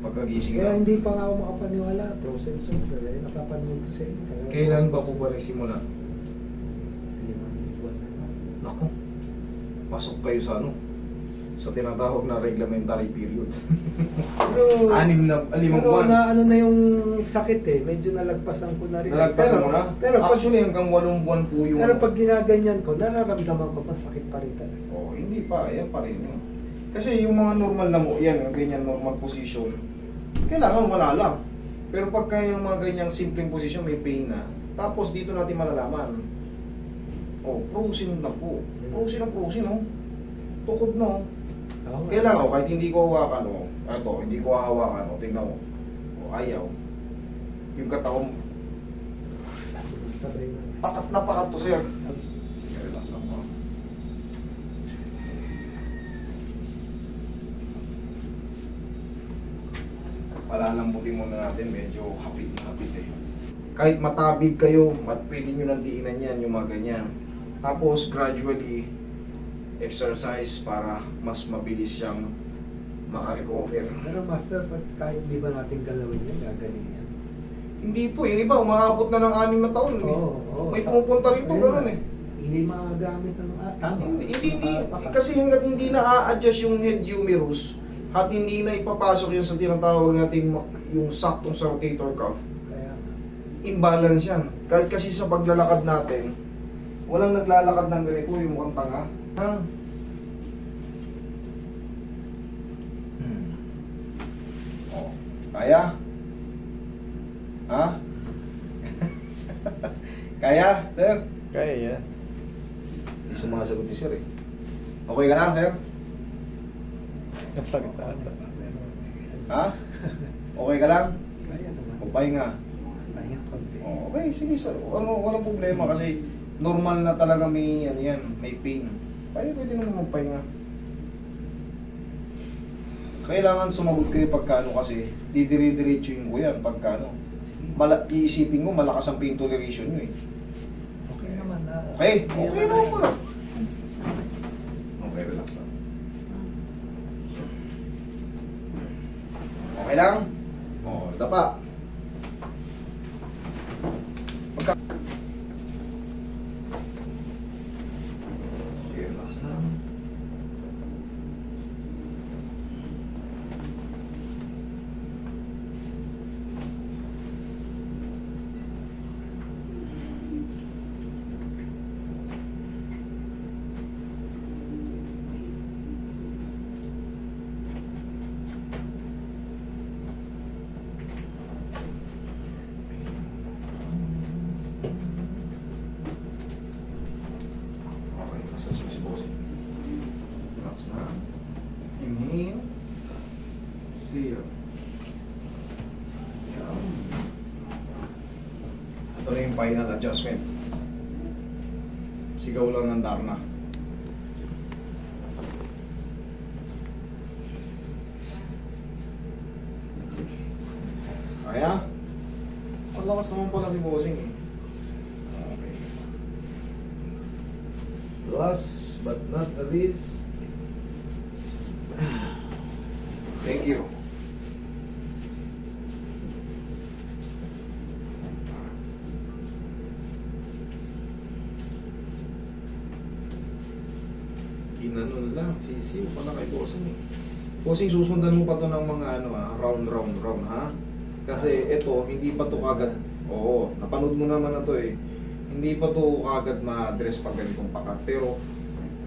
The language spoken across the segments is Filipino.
Pagkagising Kaya na. hindi pa nga ako makapaniwala. Frozen shoulder. Nakapanood ko sa inyo. Kailan ba po ba nagsimula? 5 buwan na. Naku, pasok kayo sa ano? Sa tinatawag na reglementary period. Pero, 5 pero buwan. na ano na yung sakit eh. Medyo nalagpasan ko na rin. Nalagpasan mo na? Pero pag, Actually, hanggang 8 buwan po yung... pero pag ginaganyan ko, nararamdaman ko pa sakit pa rin talaga. Oh, hindi pa. Yan pa rin yun. Kasi yung mga normal na mo, yan, yung ganyan normal position, kailangan wala lang. Pero pagka yung mga ganyang simpleng position, may pain na. Tapos dito natin malalaman. Oh, frozen na po. Frozen na frozen, oh. Tukod na, oh. Oo, Kailangan, kahit hindi ko hawakan, oh. Ito, hindi ko hawakan, oh. Tingnan mo. Oh, ayaw. Yung katawan, sabay na. pakat na pakat to, sir. Relax lang po. Palalambutin muna natin, medyo hapit na hapit eh. Kahit matabig kayo, pwede nyo nang diinan yan, yung mga ganyan. Tapos gradually, exercise para mas mabilis siyang makarecover. Pero master, kahit di ba natin galawin yan, gagaling yan. Hindi po, yung iba, umaabot na ng 6 na taon. May pumupunta rito, gano'n eh. Hindi magagamit ng tama. Hindi, kasi hanggat hindi na a-adjust yung head humerus at hindi na ipapasok yan sa tinatawag natin yung saktong sa rotator cuff, Kaya, imbalance yan. Kahit kasi sa paglalakad natin, walang naglalakad ng ganito, yung mukhang tanga. Ha? Oh, kaya? Ha? Kaya, sir? Kaya yan. Hindi sumasagot si sir eh. Okay ka na, sir? Nasakit na. Ha? Okay ka lang? kaya naman. Magpahinga. Kaya konti. Oh, okay, sige. Walang problema kasi normal na talaga may, ano yan, may pain. Kaya pwede naman magpahinga. Kailangan sumagot kayo pagkano kasi didire-diretsuin ko yan pagkano. Iisipin ko malakas ang pain toleration nyo eh. Okay naman na. Okay? Okay naman pala. Okay, relax lang. Okay lang? Oo, dapa. Okay, relax lang. Okay, massage mo si bossing. Relax na. Inhale. Exhale. Yan. Ito na yung final adjustment. Sigaw lang ng Darna. Kaya? Ang lakas naman pala si bossing eh. Okay. Last but not the least, thank you. Ginanon lang, sisiw pala kay bossing eh. Bossing, susundan mo pa to ng mga ano round ha? Kasi ito, hindi pa to kagad. Oo, napanood mo naman na to eh. Hindi pa to kagad ma-address pag ganitong pakat. Pero,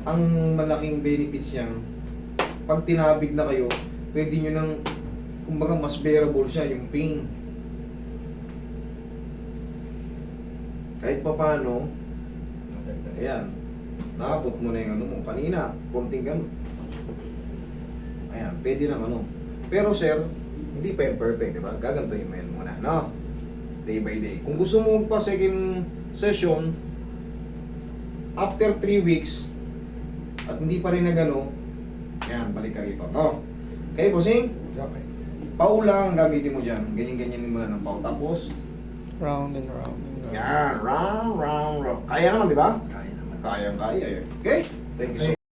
ang malaking benefits niyan, pag tinabig na kayo, pwede nyo nang, kumbaga mas bearable siya, yung pain. Kahit pa paano, ayan, nakapot mo na yung ano mo. Kanina, konting ganun. Ayan, pwede nang ano. Pero sir, hindi pa yung perfect, di ba? Gagantuhin mo yan muna, no? Day by day. Kung gusto mo pa second session, after 3 weeks, at hindi pa rin na gano, yan, balik ka rito, no? Okay, bossing? Okay. Pau lang ang gamitin mo dyan. Ganyan-ganyanin mo na ng pau. Tapos, Round and round and round. yan, round. Kaya naman, di ba? Kaya naman. Kayang-kaya eh. Okay? Thank you so much.